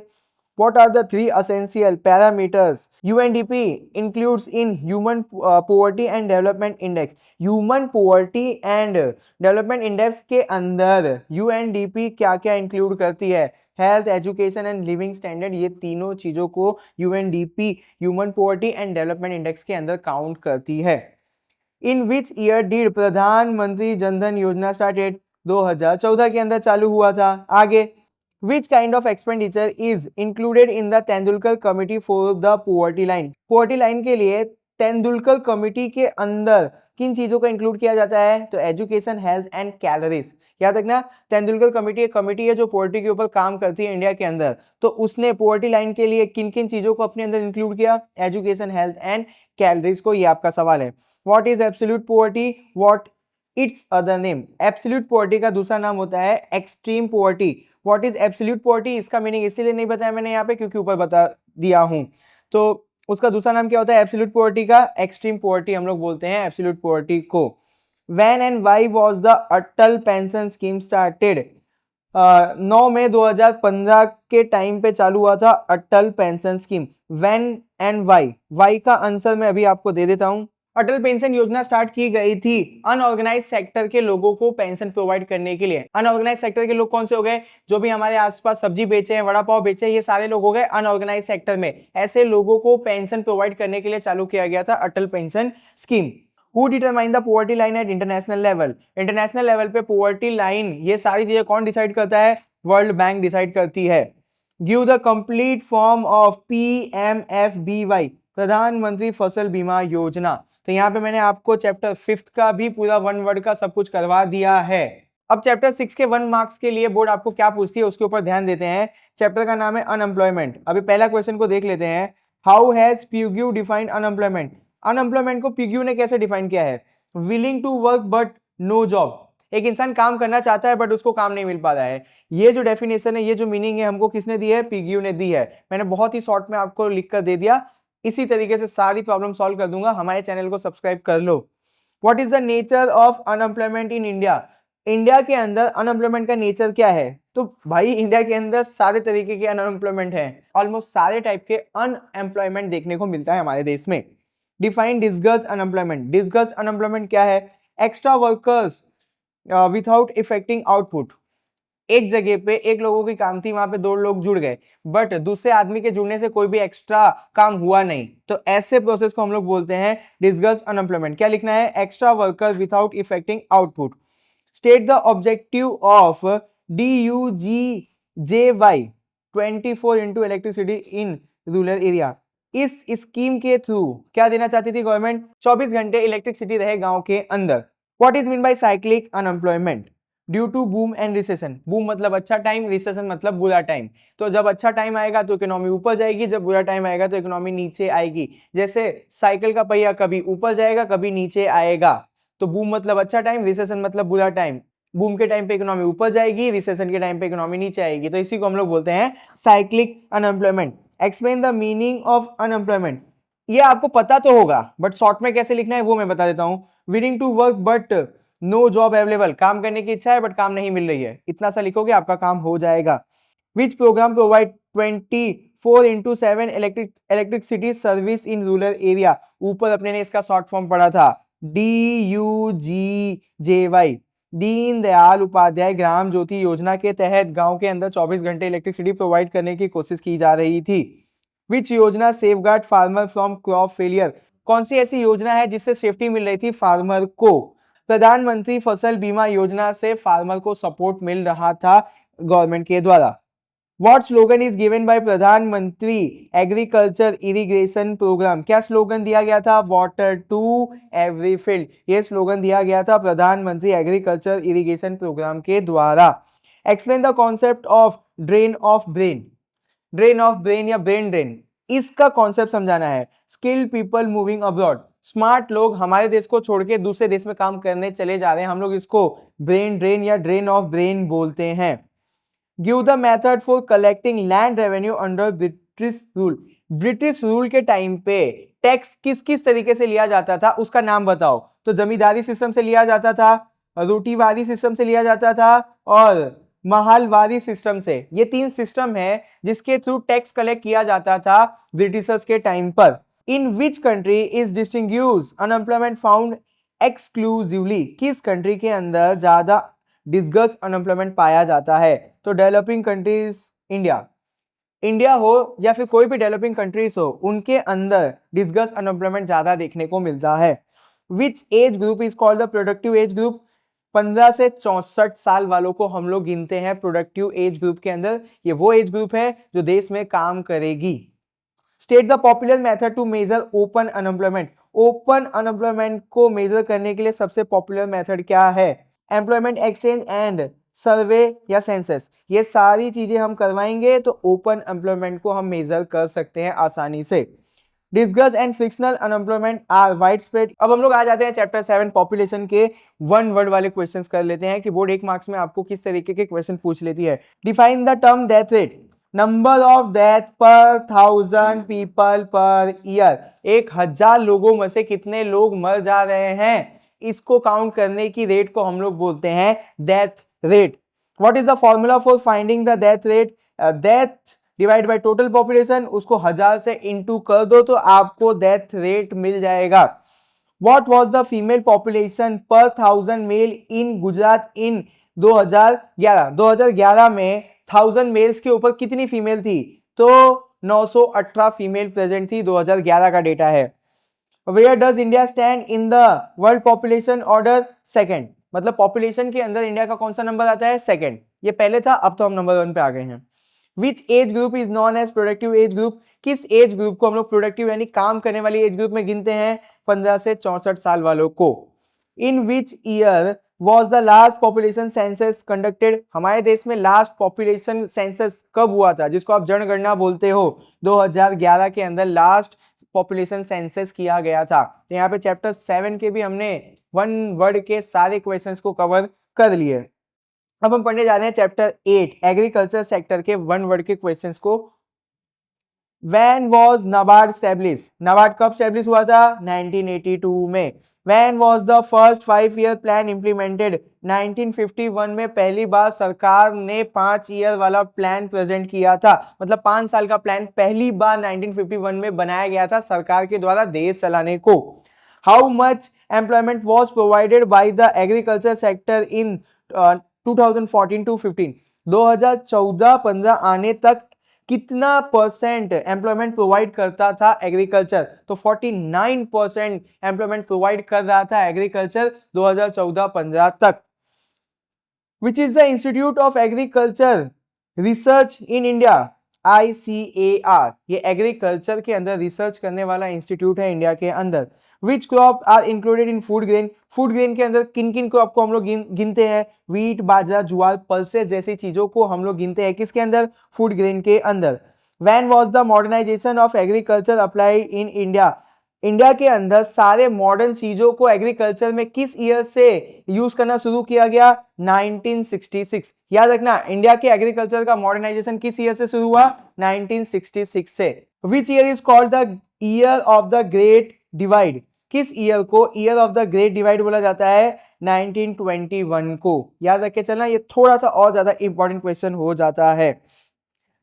What are the 3 essential parameters UNDP includes in Human Poverty and Development Index? Human Poverty and Development Index के अंदर UNDP क्या क्या इंक्लूड करती है? Health, education and living standard, ये तीनों चीजों को UNDP human poverty and development index के अंदर काउंट करती है। इन विच ईयर डिड प्रधानमंत्री जनधन योजना स्टार्टेड? 2014 के अंदर चालू हुआ था। आगे, Which kind of expenditure is included in the Tendulkar committee for the poverty line? Poverty line के लिए तेंदुलकर कमिटी के अंदर किन चीजों को इंक्लूड किया जाता है? तो एजुकेशन, हेल्थ एंड कैलोरीज। याद रखना, तेंदुलकर कमिटी एक कमिटी है जो पोवर्टी के ऊपर काम करती है इंडिया के अंदर। तो उसने पोवर्टी लाइन के लिए किन किन चीजों को अपने अंदर इंक्लूड किया? एजुकेशन, हेल्थ एंड कैलोरीज को। ये आपका सवाल है। What is absolute poverty? What it's other name? Absolute poverty का दूसरा नाम होता है extreme poverty. What is absolute poverty? इसका मीनिंग इसीलिए नहीं बताया मैंने यहाँ पे क्योंकि ऊपर बता दिया हूं। तो उसका दूसरा नाम क्या होता है एब्सोल्यूट पोवर्टी का? एक्सट्रीम पोवर्टी हम लोग बोलते हैं एब्सोल्यूट पोवर्टी को। When and why was the Atal pension scheme started? 9 मई 2015 के टाइम पे चालू हुआ था Atal pension scheme. When and why का आंसर मैं अभी आपको दे देता हूं। अटल पेंशन योजना स्टार्ट की गई थी अनऑर्गेनाइज सेक्टर के लोगों को पेंशन प्रोवाइड करने के लिए। अनऑर्गेनाइज सेक्टर के लोग कौन से हो गए? जो भी हमारे आसपास सब्जी बेचे हैं, वड़ा पाव बेचे हैं, ये सारे लोग हो गए अनऑर्गेनाइज सेक्टर में। ऐसे लोगों को पेंशन प्रोवाइड करने के लिए चालू किया गया था Atal pension scheme. Who determine the poverty line at international level? International level पे पोवर्टी लाइन, ये सारी चीजें कौन डिसाइड करता है? वर्ल्ड बैंक डिसाइड करती है। Give the complete form of PMFBY, प्रधानमंत्री फसल बीमा योजना। तो यहाँ पे मैंने आपको चैप्टर 5th का भी पूरा 1 वर्ड का सब कुछ करवा दिया है। अब चैप्टर 6 के 1 मार्क्स के लिए बोर्ड आपको क्या पूछती है उसके ऊपर ध्यान देते हैं। चैप्टर का नाम है अनएम्प्लॉयमेंट। अभी पहला क्वेश्चन को देख लेते हैं। How has Pigou defined unemployment? Unemployment को पिग्यू ने कैसे डिफाइन किया है? Willing to work but no job. एक इंसान काम करना चाहता है बट उसको काम नहीं मिल पा रहा है। ये जो डेफिनेशन है, ये जो मीनिंग है, हमको किसने दी है? पिग्यू ने दी है। मैंने बहुत ही शॉर्ट में आपको लिख कर दे दिया। इसी तरीके से सारी प्रॉब्लम सॉल्व कर दूंगा। हमारे चैनल को सब्सक्राइब कर लो। What is the nature of unemployment in India? India के अंदर अनएम्प्लॉयमेंट का नेचर क्या है? तो भाई इंडिया के अंदर सारे तरीके के अनएम्प्लॉयमेंट है। ऑलमोस्ट सारे टाइप के अनएम्प्लॉयमेंट देखने को मिलता है हमारे देश में। Define disguised unemployment. Disguised unemployment क्या है? Extra workers without affecting output. एक जगह पे एक लोगों की काम थी, वहां पे दो लोग जुड़ गए, बट दूसरे आदमी के जुड़ने से कोई भी एक्स्ट्रा काम हुआ नहीं, तो ऐसे प्रोसेस को हम लोग बोलते हैं डिस्गस अनएम्प्लॉयमेंट। क्या लिखना है? Extra worker without affecting output. State the objective of DUGJY 24 into electricity in rural area. इस स्कीम के थ्रू क्या देना चाहती थी गवर्नमेंट? 24 घंटे इलेक्ट्रिसिटी रहे गांव के अंदर। What is mean by cyclic unemployment? Due to boom and recession. Boom मतलब अच्छा टाइम, रिसेशन मतलब बुरा टाइम। तो जब अच्छा टाइम आएगा तो इकोनॉमी ऊपर जाएगी, जब बुरा टाइम आएगा तो इकोनॉमी नीचे आएगी। जैसे साइकिल का पहिया कभी ऊपर जाएगा कभी नीचे आएगा। तो बूम मतलब अच्छा टाइम, रिसेशन मतलब बुरा टाइम। बूम के टाइम पे इकोनॉमी ऊपर जाएगी, रिसेशन के टाइम पे इकोनॉमी नीचे आएगी। तो इसी को हम लोग बोलते हैं cyclic unemployment. Explain the meaning of unemployment. ये आपको पता तो होगा, बट शॉर्ट में कैसे लिखना है वो मैं बता देता हूं। Willing to work but no job available. काम करने की इच्छा है बट काम नहीं मिल रही है, इतना सा लिखोगे आपका काम हो जाएगा। विच programme provide 24/7 electricity service in rural area. ऊपर अपने ने इसका शॉर्ट फॉर्म पढ़ा था, DUGJY, दीनदयाल उपाध्याय ग्राम ज्योति योजना के तहत गांव के अंदर 24 घंटे इलेक्ट्रिसिटी प्रोवाइड करने की कोशिश की जा रही थी। विच योजना safeguard farmer from crop failure. कौन सी ऐसी योजना है जिससे सेफ्टी मिल रही थी फार्मर को? प्रधानमंत्री फसल बीमा योजना से फार्मर को सपोर्ट मिल रहा था गवर्नमेंट के द्वारा। What slogan is given by प्रधानमंत्री एग्रीकल्चर इरिगेशन प्रोग्राम? क्या स्लोगन दिया गया था? Water to every field. ये स्लोगन दिया गया था प्रधानमंत्री एग्रीकल्चर इरिगेशन प्रोग्राम के द्वारा। Explain the concept of drain of brain. Drain of brain या ब्रेन ड्रेन, इसका कॉन्सेप्ट समझाना है। Skilled people moving abroad. Smart लोग हमारे देश को छोड़ के दूसरे देश में काम करने चले जा रहे हैं, हम लोग इसको ब्रेन ड्रेन या ड्रेन ऑफ ब्रेन बोलते हैं। Give the method for collecting land revenue under British rule. British rule के टाइम पे टैक्स किस किस तरीके से लिया जाता था उसका नाम बताओ। तो जमींदारी सिस्टम से लिया जाता था, रोटीवादी सिस्टम से लिया जाता था और महालवादी सिस्टम से। ये तीन सिस्टम है जिसके थ्रू टैक्स कलेक्ट किया जाता था ब्रिटिशर्स के टाइम पर। In which country is distinguish unemployment found exclusively. किस कंट्री के अंदर ज्यादा डिस्गस अनएम्प्लॉयमेंट पाया जाता है? तो डेवलपिंग कंट्रीज, इंडिया हो या फिर कोई भी डेवलपिंग कंट्रीज हो, उनके अंदर डिस्गस अनएम्प्लॉयमेंट ज्यादा देखने को मिलता है। Which age group is called the productive age group. 15 से 64 साल वालों को हम लोग गिनते हैं प्रोडक्टिव एज ग्रुप के अंदर। ये वो एज ग्रुप है जो देश में काम करेगी। State the popular method to measure open unemployment. Open unemployment को मेजर करने के लिए सबसे पॉपुलर मेथड क्या है? एम्प्लॉयमेंट एक्सचेंज एंड सर्वे या सेंसस। ये सारी चीजें हम करवाएंगे तो ओपन एम्प्लॉयमेंट को हम मेजर कर सकते हैं आसानी से। Disguise and frictional unemployment are widespread. अब हम लोग आ जाते हैं चैप्टर 7 पॉपुलेशन के वन वर्ड वाले क्वेश्चंस कर लेते हैं कि बोर्ड 1 मार्क्स में आपको किस तरीके के क्वेश्चन पूछ लेती है। Define the term death rate. Number of death पर 1000 पीपल पर ईयर। 1000 लोगों में से कितने लोग मर जा रहे हैं, इसको काउंट करने की रेट को हम लोग बोलते हैं death rate. What is the formula for finding the death rate? Death divide by total population, उसको 1000 से इंटू कर दो तो आपको डेथ रेट मिल जाएगा। What was the female population पर 1000 मेल इन गुजरात इन 2011? 2011 में 1000 मेल्स के ऊपर कितनी फीमेल थी? तो 918 फीमेल प्रेजेंट थी, 2011 का डेटा है। Where does India stand in the world population order? Second. मतलब पॉपुलेशन के अंदर इंडिया का कौन सा नंबर आता है? सेकंड। ये पहले था, अब तो हम नंबर 1 पे आ गए हैं। Which age group is non age productive age group? किस एज ग्रुप को हम लोग प्रोडक्टिव यानी काम करने वाली एज ग्रुप में गिनते हैं? 15 से 64 साल वालों को। In which year was the last population census conducted? हमारे देश में लास्ट पॉपुलेशन सेंसस कब हुआ था, जिसको आप जनगणना बोलते हो? 2011 के अंदर लास्ट पॉपुलेशन सेंसस किया गया था। तो यहाँ पे चैप्टर 7 के भी हमने वन वर्ड के सारे क्वेश्चंस को कवर कर लिए। अब हम पढ़ने जा रहे हैं चैप्टर 8 एग्रीकल्चर सेक्टर के वन वर्ड के क्वेश्चंस को। When was NABARD established? NABARD कब स्टैब्लिश हुआ था? 1982 में। When was the first 5-year plan implemented? 1951 में पहली बार सरकार ने 5 ईयर वाला प्लान प्रेजेंट किया था। मतलब 5 साल का प्लान पहली बार 1951 में बनाया गया था सरकार के द्वारा देश चलाने को। How much employment was provided by the agriculture sector in 2014 to 15? 2014-15 आने तक कितना परसेंट एम्प्लॉयमेंट प्रोवाइड करता था एग्रीकल्चर? तो 49% एम्प्लॉयमेंट प्रोवाइड कर रहा था एग्रीकल्चर 2014-15 तक। Which is the institute of agriculture research in India? ICAR, ये एग्रीकल्चर के अंदर रिसर्च करने वाला इंस्टीट्यूट है इंडिया के अंदर। Which crop are included in food grain? Food grain के अंदर किन किन क्रॉप को हम लोग गिनते हैं? वीट, बाजरा, ज्वार, पल्सेस जैसी चीजों को हम लोग गिनते हैं किसके अंदर? फूड ग्रेन के अंदर। When was the modernization of agriculture applied in India? India के अंदर सारे मॉडर्न चीजों को एग्रीकल्चर में किस ईयर से यूज करना शुरू किया गया? 1966। याद रखना, इंडिया के एग्रीकल्चर का मॉडर्नाइजेशन किस ईयर से शुरू हुआ? 1966 से। Which year is called the year of the great divide? किस ईयर को year of the great divide बोला जाता है? 1921 को। याद रख के चलना, ये थोड़ा सा और ज्यादा इंपॉर्टेंट क्वेश्चन हो जाता है।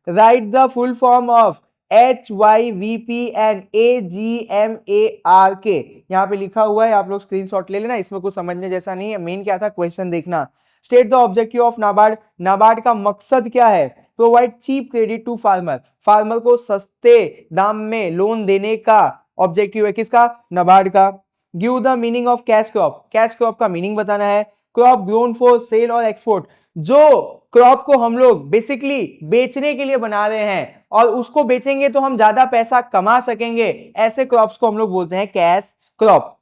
Right the full form of HYVPN AGMARK। यहां पे लिखा हुआ है, आप लोग स्क्रीनशॉट ले लेना, इसमें कुछ समझने जैसा नहीं है, मेन क्या था क्वेश्चन देखना। State the objective of NABARD. NABARD का मकसद क्या है? Provide cheap credit to farmer. Farmer को सस्ते दाम में लोन देने का ऑब्जेक्टिव है किसका? नाबार्ड का। Give the meaning of cash crop. Cash crop का मीनिंग बताना है। क्रॉप ग्रोन फॉर सेल और एक्सपोर्ट, जो क्रॉप को हम लोग बेसिकली बेचने के लिए बना रहे हैं और उसको बेचेंगे तो हम ज्यादा पैसा कमा सकेंगे, ऐसे क्रॉप्स को हम लोग बोलते हैं cash crop.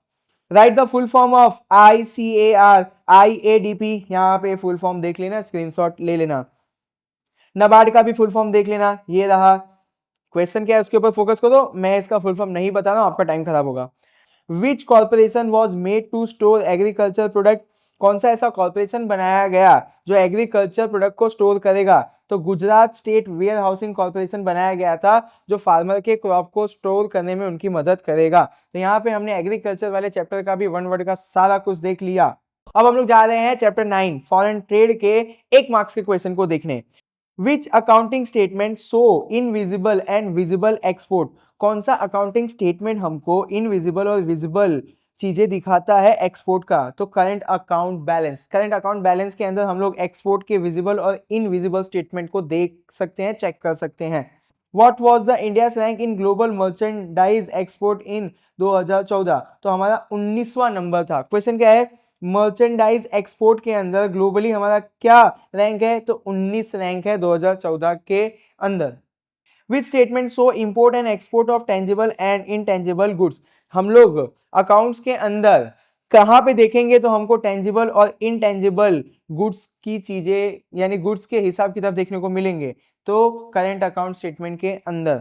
Right the full form of ICAR IADP। यहां पे फुल फॉर्म देख लेना, स्क्रीनशॉट ले लेना। नाबार्ड का भी फुल फॉर्म देख लेना, ये रहा। क्वेश्चन क्या है उसके ऊपर फोकस करो, मैं इसका फुल फॉर्म नहीं बता रहा हूं, आपका टाइम खराब होगा। Which corporation was made to store agriculture product? कौन सा ऐसा कॉर्पोरेशन बनाया गया जो एग्रीकल्चर प्रोडक्ट को स्टोर करेगा? तो Gujarat state warehousing corporation बनाया गया था, जो फार्मर के क्रॉप को स्टोर करने में उनकी मदद करेगा। तो यहाँ पे हमने एग्रीकल्चर वाले चैप्टर का भी वन वर्ड का सारा कुछ देख लिया। अब हम लोग जा रहे हैं चैप्टर 9 फॉरेन ट्रेड के 1 मार्क्स के क्वेश्चन को देखने। Which accounting statement show invisible and visible export? कौन सा अकाउंटिंग स्टेटमेंट हमको इनविजिबल और विजिबल चीजें दिखाता है एक्सपोर्ट का? तो current account balance. Current account balance के अंदर हम लोग एक्सपोर्ट के विजिबल और इनविजिबल स्टेटमेंट को देख सकते हैं, चेक कर सकते हैं। What was the India's rank in global merchandise export इन 2014? तो हमारा 19वां नंबर था। क्वेश्चन क्या है? मर्चेंडाइज एक्सपोर्ट के अंदर ग्लोबली हमारा क्या रैंक है? तो 19 रैंक है 2014 के अंदर। Which statement show import and export of tangible and intangible goods? हम लोग अकाउंट्स के अंदर कहां पे देखेंगे तो हमको टेंजिबल और इनटेंजिबल गुड्स की चीजें यानी गुड्स के हिसाब किताब देखने को मिलेंगे? तो करंट अकाउंट स्टेटमेंट के अंदर।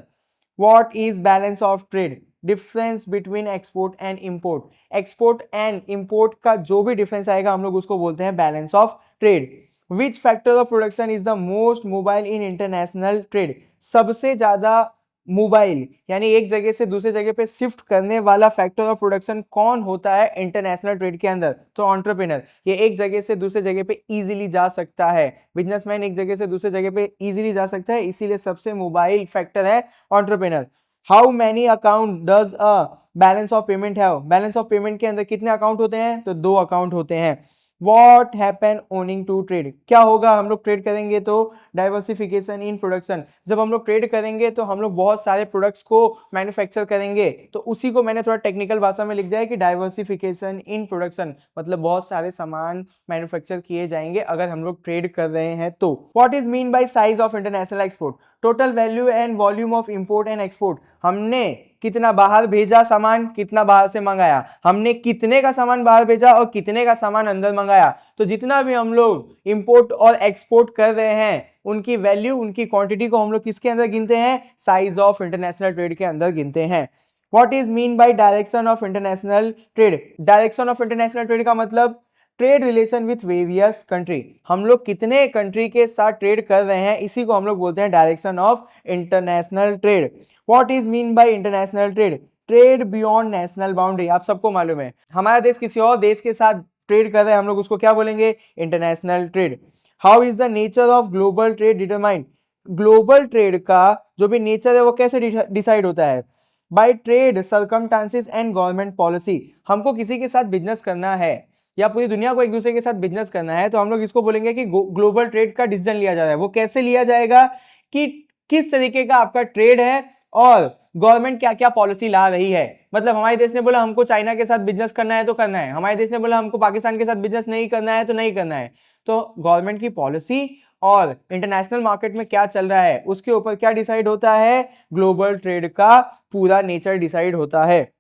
What is balance of trade? Difference between export and import. Export and import का जो भी डिफरेंस आएगा हम लोग उसको बोलते हैं balance of trade. Which factor of production is the most mobile in international trade? सबसे ज्यादा मोबाइल यानी एक जगह से दूसरे जगह पे शिफ्ट करने वाला फैक्टर ऑफ प्रोडक्शन कौन होता है इंटरनेशनल ट्रेड के अंदर? तो एंटरप्रेन्योर। ये एक जगह से दूसरे जगह पे इजीली जा सकता है, बिजनेसमैन एक जगह से दूसरे जगह पे इजीली जा सकता है, इसीलिए सबसे मोबाइल फैक्टर है entrepreneur. How many account does a balance of payment have? Balance of payment के अंदर कितने अकाउंट होते हैं? तो 2 अकाउंट होते हैं। What happen owning to trade? क्या होगा हम लोग ट्रेड करेंगे तो? Diversification in production. जब हम लोग ट्रेड करेंगे तो हम लोग बहुत सारे प्रोडक्ट्स को मैन्युफैक्चर करेंगे, तो उसी को मैंने थोड़ा टेक्निकल भाषा में लिख दिया है कि डाइवर्सिफिकेशन इन प्रोडक्शन, मतलब बहुत सारे सामान मैन्युफैक्चर किए जाएंगे अगर हम लोग ट्रेड कर रहे हैं तो। What is mean bye size of international export? Total value and volume of import and export. हमने कितना बाहर भेजा सामान, कितना बाहर से मंगाया, हमने कितने का सामान बाहर भेजा और कितने का सामान अंदर मंगाया। तो जितना भी हम लोग इंपोर्ट और एक्सपोर्ट कर रहे हैं उनकी वैल्यू, उनकी क्वांटिटी को हम लोग किसके अंदर गिनते हैं? साइज ऑफ इंटरनेशनल ट्रेड के अंदर गिनते हैं। What is mean bye direction of international trade? Direction of international trade का मतलब trade relation with various country. हम लोग कितने कंट्री के साथ ट्रेड कर रहे हैं, इसी को हम लोग बोलते हैं direction of international trade. What is mean bye international trade? Trade beyond national boundary. आप सबको मालूम है हमारा देश किसी और देश के साथ ट्रेड कर रहे हैं, हम लोग उसको क्या बोलेंगे? International trade. How is the nature of global trade determined? Global trade का जो भी नेचर है वो कैसे डिसाइड होता है? By trade circumstances and government policy. हमको किसी के साथ बिजनेस करना है या पूरी दुनिया को एक दूसरे के साथ बिजनेस करना है, तो हम लोग इसको बोलेंगे कि ग्लोबल ट्रेड का डिसीजन लिया जा रहा है। वो कैसे लिया जाएगा कि किस तरीके का आपका ट्रेड है और गवर्नमेंट क्या क्या पॉलिसी ला रही है। मतलब हमारे देश ने बोला हमको चाइना के साथ बिजनेस करना है तो करना है, हमारे देश ने बोला हमको पाकिस्तान के साथ बिजनेस नहीं करना है तो नहीं करना है। तो गवर्नमेंट की पॉलिसी और इंटरनेशनल मार्केट में क्या चल रहा है उसके ऊपर क्या डिसाइड होता है, ग्लोबल ट्रेड का पूरा नेचर डिसाइड होता है।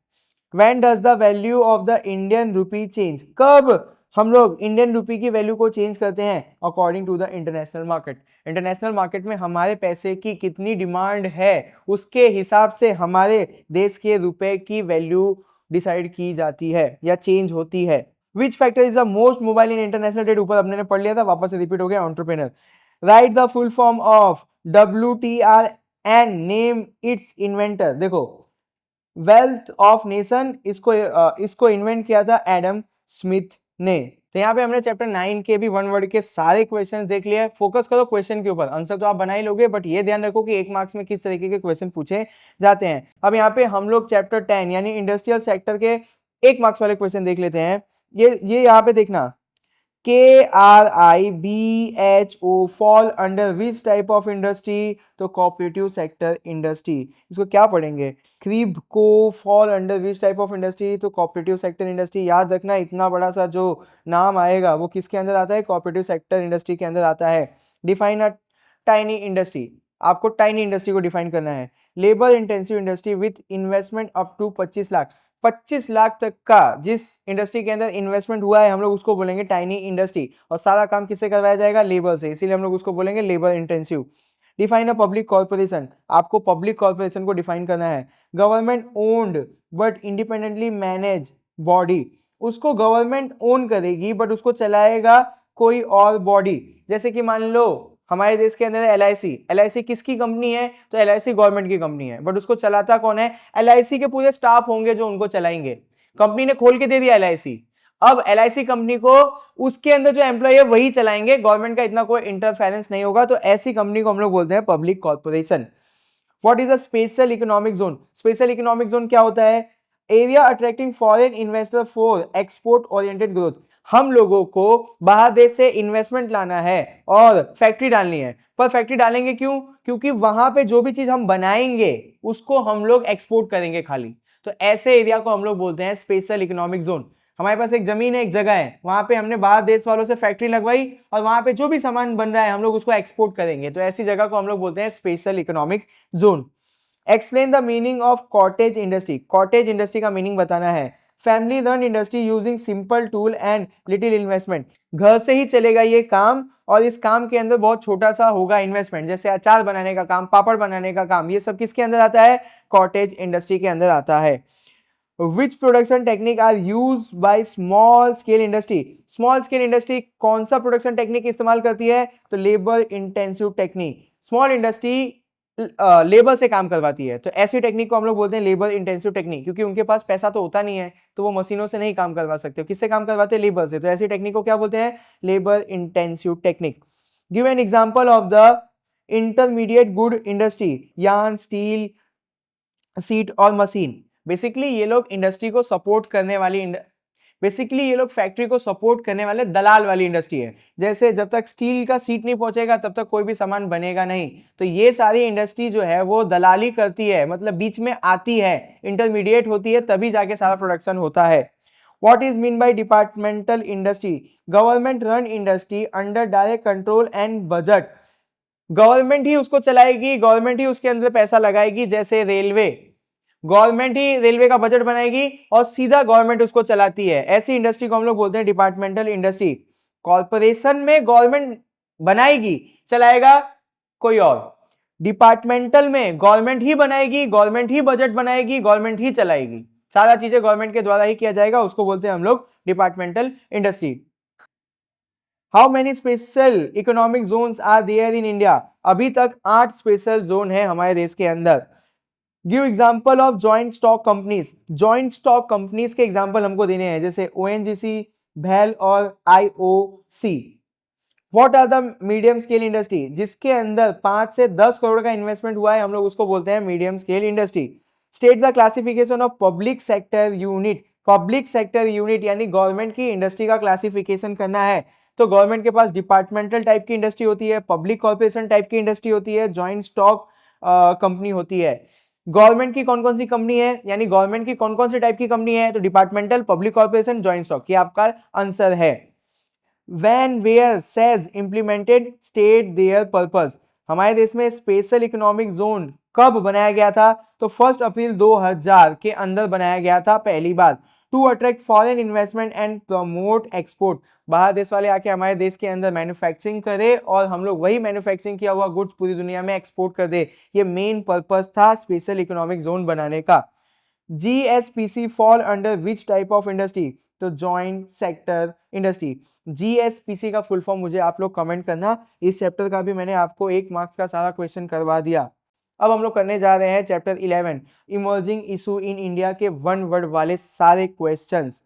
When does the value of the Indian rupee change? कब हम लोग इंडियन रूपी की वैल्यू को चेंज करते हैं? According to the international market. International market में हमारे पैसे की कितनी डिमांड है उसके हिसाब से हमारे देश के रुपए की वैल्यू डिसाइड की जाती है या चेंज होती है। Which factor is the most mobile in international trade? ऊपर अपने ने पढ़ लिया था, वापस से रिपीट हो गया। Entrepreneur. Right the full form of WTR and name it's inventor. देखो, वेल्थ ऑफ नेशन इसको इन्वेंट किया था एडम स्मिथ ने। तो यहाँ पे हमने चैप्टर 9 के भी वन वर्ड के सारे क्वेश्चंस देख लिए। फोकस करो क्वेश्चन के ऊपर, आंसर तो आप बना ही लोगे, बट ये ध्यान रखो कि 1 मार्क्स में किस तरीके के क्वेश्चन पूछे जाते हैं। अब यहाँ पे हम लोग चैप्टर 10 यानी इंडस्ट्रियल सेक्टर के 1 मार्क्स वाले क्वेश्चन देख लेते हैं। ये यहाँ पे देखना, KRIBHO fall under which type of industry? तो कोऑपरेटिव सेक्टर इंडस्ट्री। इसको क्या पढ़ेंगे? क्रिब को fall under which type of industry? तो कोऑपरेटिव सेक्टर इंडस्ट्री। याद रखना, इतना बड़ा सा जो नाम आएगा वो किसके अंदर आता है? कोऑपरेटिव सेक्टर इंडस्ट्री के अंदर आता है। Define a tiny industry. आपको टाइनी इंडस्ट्री को डिफाइन करना है। Labour intensive industry with investment up to 25 lakh. 25 lakh तक का जिस इंडस्ट्री के अंदर इन्वेस्टमेंट हुआ है हम लोग उसको बोलेंगे टाइनी इंडस्ट्री, और सारा काम किससे करवाया जाएगा? लेबर से, इसीलिए हम लोग उसको बोलेंगे labour intensive. Define a public corporation. आपको पब्लिक कॉर्पोरेशन को डिफाइन करना है। Government owned but independently manage body. उसको गवर्नमेंट ओन करेगी बट उसको चलाएगा कोई और बॉडी। जैसे कि मान लो हमारे देश के अंदर LIC किसकी कंपनी है? तो LIC गवर्नमेंट की कंपनी है, बट उसको चलाता कौन है? LIC के पूरे स्टाफ होंगे जो उनको चलाएंगे। कंपनी ने खोल के दे दिया LIC, अब LIC कंपनी को उसके अंदर जो एम्प्लॉय है वही चलाएंगे, गवर्नमेंट का इतना कोई इंटरफेरेंस नहीं होगा। तो ऐसी कंपनी को हम लोग बोलते हैं public corporation. What is a special economic zone? Special economic zone क्या होता है? Area attracting foreign investor for export oriented growth. हम लोगों को बाहर देश से इन्वेस्टमेंट लाना है और फैक्ट्री डालनी है, पर फैक्ट्री डालेंगे क्यों? क्योंकि वहां पे जो भी चीज हम बनाएंगे उसको हम लोग एक्सपोर्ट करेंगे खाली। तो ऐसे एरिया को हम लोग बोलते हैं स्पेशल इकोनॉमिक जोन। हमारे पास एक जमीन है, एक जगह है, वहां पे हमने बाहर देश वालों से फैक्ट्री लगवाई और वहां पे जो भी सामान बन रहा है हम लोग उसको एक्सपोर्ट करेंगे, तो ऐसी जगह को हम लोग बोलते हैं special economic zone. Explain the meaning of cottage industry. Cottage industry का मीनिंग बताना है। Family run industry using simple tool and little investment. घर से ही चलेगा ये काम और इस काम के अंदर बहुत छोटा सा होगा इन्वेस्टमेंट, जैसे अचार बनाने का काम, पापड़ बनाने का काम, ये सब किसके अंदर आता है? कॉटेज इंडस्ट्री के अंदर आता है। Which production technique are use by small scale industry? Small scale industry कौन सा प्रोडक्शन टेक्निक इस्तेमाल करती है? तो labour intensive technique. Small industry labour से काम करवाती है, तो ऐसी टेक्निक को हम लोग बोलते हैं लेबर इंटेंसिव टेक्निक, क्योंकि उनके पास पैसा तो होता नहीं है तो वो मशीनों से नहीं काम करवा सकते। किससे काम करवाते हैं? लेबर से। तो ऐसी टेक्निक को क्या बोलते हैं? Labour intensive technique. Give an example of the intermediate good industry. Yarn, steel, seat और मशीन। बेसिकली ये लोग इंडस्ट्री को सपोर्ट करने वाली बेसिकली ये लोग फैक्ट्री को सपोर्ट करने वाले दलाल वाली इंडस्ट्री है। जैसे जब तक स्टील का सीट नहीं पहुंचेगा तब तक कोई भी सामान बनेगा नहीं, तो ये सारी इंडस्ट्री जो है वो दलाली करती है, मतलब बीच में आती है, इंटरमीडिएट होती है, तभी जाके सारा प्रोडक्शन होता है। What is mean by departmental industry? Government run industry under direct control and budget. Government ही उसको चलाएगी, गवर्नमेंट ही उसके अंदर पैसा लगाएगी। जैसे रेलवे, गवर्नमेंट ही रेलवे का बजट बनाएगी और सीधा गवर्नमेंट उसको चलाती है। ऐसी इंडस्ट्री को हम लोग बोलते हैं डिपार्टमेंटल इंडस्ट्री। कॉर्पोरेशन में गवर्नमेंट बनाएगी, चलाएगा कोई और। डिपार्टमेंटल में गवर्नमेंट ही बनाएगी, गवर्नमेंट ही बजट बनाएगी, गवर्नमेंट ही चलाएगी, सारा चीजें गवर्नमेंट के द्वारा ही किया जाएगा, उसको बोलते हैं हम लोग departmental industry. How many special economic zones are there in India? अभी तक 8 स्पेशल जोन है हमारे देश के अंदर। Give example of joint stock companies. Joint stock companies के एग्जांपल हमको देने हैं, जैसे ONGC, भेल और IOC। What are the medium scale industry? जिसके अंदर 5 से 10 करोड़ का इन्वेस्टमेंट हुआ है हम लोग उसको बोलते हैं medium scale industry. State the classification of public sector unit public sector unit यानी गवर्नमेंट की इंडस्ट्री का क्लासिफिकेशन करना है तो गवर्नमेंट के पास डिपार्टमेंटल टाइप की इंडस्ट्री होती है, पब्लिक कॉर्पोरेशन टाइप की इंडस्ट्री होती है, जॉइंट स्टॉक कंपनी होती है। गवर्नमेंट की कौन कौन सी कंपनी है, यानी गवर्नमेंट की कौन कौन सी टाइप की कंपनी है, तो departmental, public corporation, joint stock, ये आपका आंसर है। When, where, says, implemented, state their purpose। हमारे देश में स्पेशल इकोनॉमिक जोन कब बनाया गया था, तो 1 अप्रैल 2000 के अंदर बनाया गया था पहली बार, to attract foreign investment and promote export. बाहर देश वाले आके हमारे देश के अंदर मैन्युफैक्चरिंग करे और हम लोग वही मैन्युफैक्चरिंग किया हुआ गुड्स पूरी दुनिया में एक्सपोर्ट कर दे, ये मेन पर्पस था स्पेशल इकोनॉमिक जोन बनाने का। GSPC fall under which type of industry, तो जॉइंट सेक्टर इंडस्ट्री। जीएसपीसी का फुल फॉर्म मुझे आप लोग कमेंट करना, इस चैप्टर का भी मैंने आपको 1 मार्क्स का सारा क्वेश्चन करवा दिया। अब हम लोग करने जा रहे हैं chapter 11 emerging issue in India के 1 वर्ड वाले सारे questions.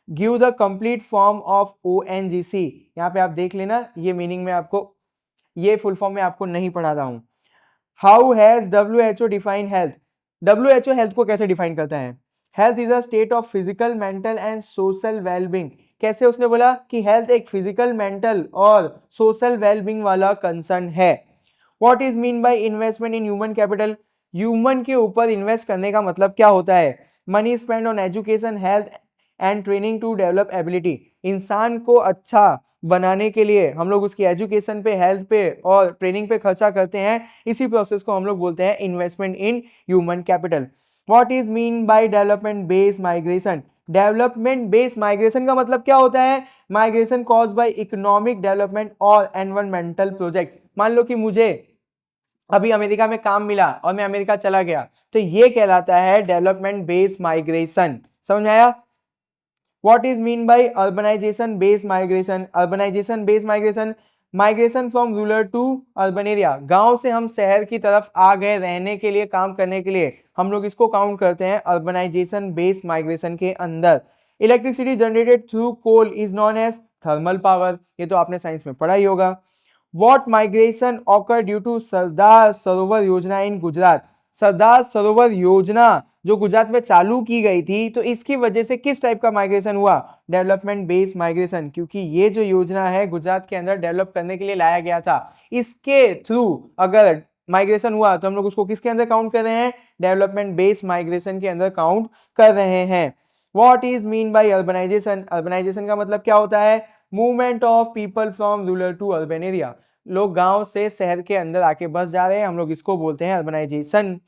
Give the complete form of ONGC. यहाँ पे आप देख लेना, ये मीनिंग में आपको, ये फुल फॉर्म में आपको नहीं पढ़ा रहा हूं। How has WHO define health. WHO health को कैसे डिफाइन करता है, health is a state of physical, mental and social wellbeing. कैसे उसने बोला कि हेल्थ एक फिजिकल, मेंटल और सोशल वेलबींग वाला कंसर्न है। What is mean by investment in human capital, human के ऊपर इन्वेस्ट करने का मतलब क्या होता है, money spend on education, health and training to develop ability. इंसान को अच्छा बनाने के लिए हम लोग उसकी एजुकेशन पे, हेल्थ पे और ट्रेनिंग पे खर्चा करते हैं, इसी प्रोसेस को हम लोग बोलते हैं investment in human capital. What is mean by development based migration, development based migration का मतलब क्या होता है, migration cause by economic development और एनवायरमेंटल प्रोजेक्ट। मान लो कि मुझे अभी अमेरिका में काम मिला और मैं अमेरिका चला गया, तो ये कहलाता है डेवलपमेंट बेस्ड माइग्रेशन। समझ में आया। What is mean by urbanization based migration, urbanization based migration, migration from rural to urban area, गांव से हम शहर की तरफ आ गए रहने के लिए, काम करने के लिए, हम लोग इसको काउंट करते हैं अर्बनाइजेशन बेस्ड माइग्रेशन के अंदर। Electricity generated through coal is non as thermal power, ये तो आपने साइंस में पढ़ा ही होगा। What migration occur due to Sardar Sarovar Yojana इन गुजरात, सरदार सरोवर योजना जो गुजरात में चालू की गई थी, तो इसकी वजह से किस टाइप का माइग्रेशन हुआ, डेवलपमेंट बेस्ड माइग्रेशन, क्योंकि ये जो योजना है गुजरात के अंदर डेवलप करने के लिए लाया गया था, इसके थ्रू अगर माइग्रेशन हुआ तो हम लोग उसको किसके अंदर काउंट कर रहे हैं, डेवलपमेंट बेस्ड माइग्रेशन के अंदर काउंट कर रहे हैं। What is mean by urbanization, urbanization का मतलब क्या होता है, movement of people from rural to urban area, लोग गांव से शहर के अंदर आके बस जा रहे हैं, हम लोग इसको बोलते हैं urbanization.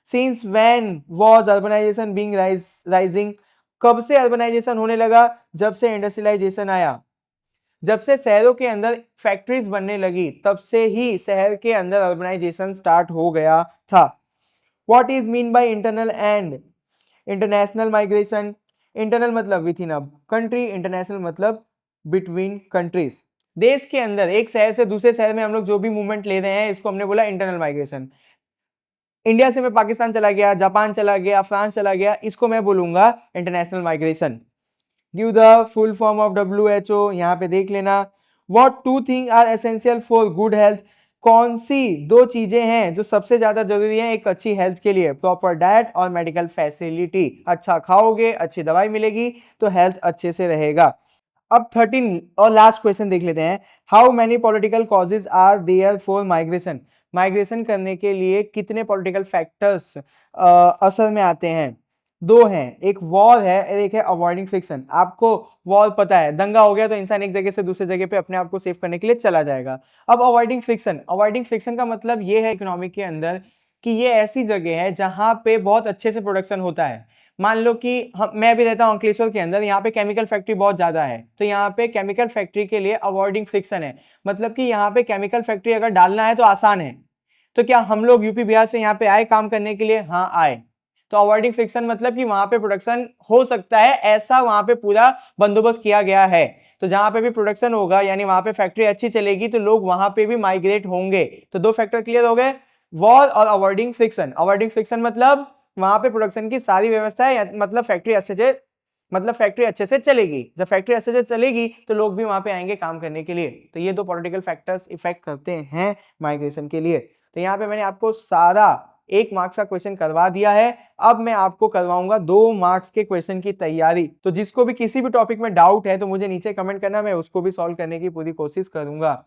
Since when was urbanization being rising, कब से अर्बनाइजेशन होने लगा, जब से इंडस्ट्रियलाइजेशन आया, जब से शहरों के अंदर फैक्ट्रीज बनने लगी, तब से ही शहर के अंदर अर्बनाइजेशन स्टार्ट हो गया था। What is mean by internal and international migration, internal मतलब within a country, international मतलब बिटवीन कंट्रीज। देश के अंदर एक शहर से दूसरे शहर में हम लोग जो भी मूवमेंट ले रहे हैं, इसको हमने बोला इंटरनल माइग्रेशन। इंडिया से मैं पाकिस्तान चला गया, जापान चला गया, फ्रांस चला गया, इसको मैं बोलूंगा international migration. Give the full form of WHO, यहाँ पे देख लेना। What 2 thing are essential for good health, कौन सी 2 चीजें हैं जो सबसे ज्यादा जरूरी हैं एक अच्छी हेल्थ के लिए, प्रॉपर डाइट और मेडिकल फैसिलिटी। अच्छा खाओगे, अच्छी दवाई मिलेगी तो हेल्थ अच्छे से रहेगा। अब 13 और लास्ट क्वेश्चन देख लेते हैं। How many political causes are there for migration, migration करने के लिए कितने पॉलिटिकल फैक्टर्स असर में आते हैं, 2 हैं, एक वॉर है, एक है अवॉइडिंग फ्रिक्शन। आपको वॉर पता है, दंगा हो गया तो इंसान एक जगह से दूसरे जगह पे अपने आप को सेव करने के लिए चला जाएगा। अब अवॉइडिंग फ्रिक्शन, अवॉइडिंग फ्रिक्शन का मतलब ये है इकोनॉमी के अंदर कि ये ऐसी जगह है जहां पे बहुत अच्छे से प्रोडक्शन होता है। मान लो कि मैं भी रहता हूं अंकलेश्वर के अंदर, यहाँ पे केमिकल फैक्ट्री बहुत ज्यादा है, तो यहाँ पे केमिकल फैक्ट्री के लिए अवॉइडिंग फ्रिक्शन है, मतलब कि यहाँ पे केमिकल फैक्ट्री अगर डालना है तो आसान है। तो क्या हम लोग यूपी बिहार से यहाँ पे आए काम करने के लिए, हाँ आए, तो अवॉइडिंग फ्रिक्शन मतलब कि वहां पे प्रोडक्शन हो सकता है, ऐसा वहां पे पूरा बंदोबस्त किया गया है। तो जहां पे भी प्रोडक्शन होगा यानी वहां पे फैक्ट्री अच्छी चलेगी तो लोग वहां पे भी माइग्रेट होंगे। तो 2 फैक्टर क्लियर हो गए, वॉर और अवॉइडिंग फ्रिक्शन। अवॉइडिंग फ्रिक्शन मतलब वहां पे प्रोडक्शन की सारी व्यवस्था है, मतलब फैक्ट्री अच्छे से चलेगी। जब फैक्ट्री अच्छे से चलेगी तो लोग भी वहां पे आएंगे काम करने के लिए। तो ये 2 पॉलिटिकल फैक्टर्स इफेक्ट करते हैं माइग्रेशन के लिए। तो यहाँ पे मैंने आपको सारा 1 मार्क्स का क्वेश्चन करवा दिया है। अब मैं आपको करवाऊंगा 2 मार्क्स के क्वेश्चन की तैयारी। तो जिसको भी किसी भी टॉपिक में डाउट है तो मुझे नीचे कमेंट करना, मैं उसको भी सॉल्व करने की पूरी कोशिश करूंगा।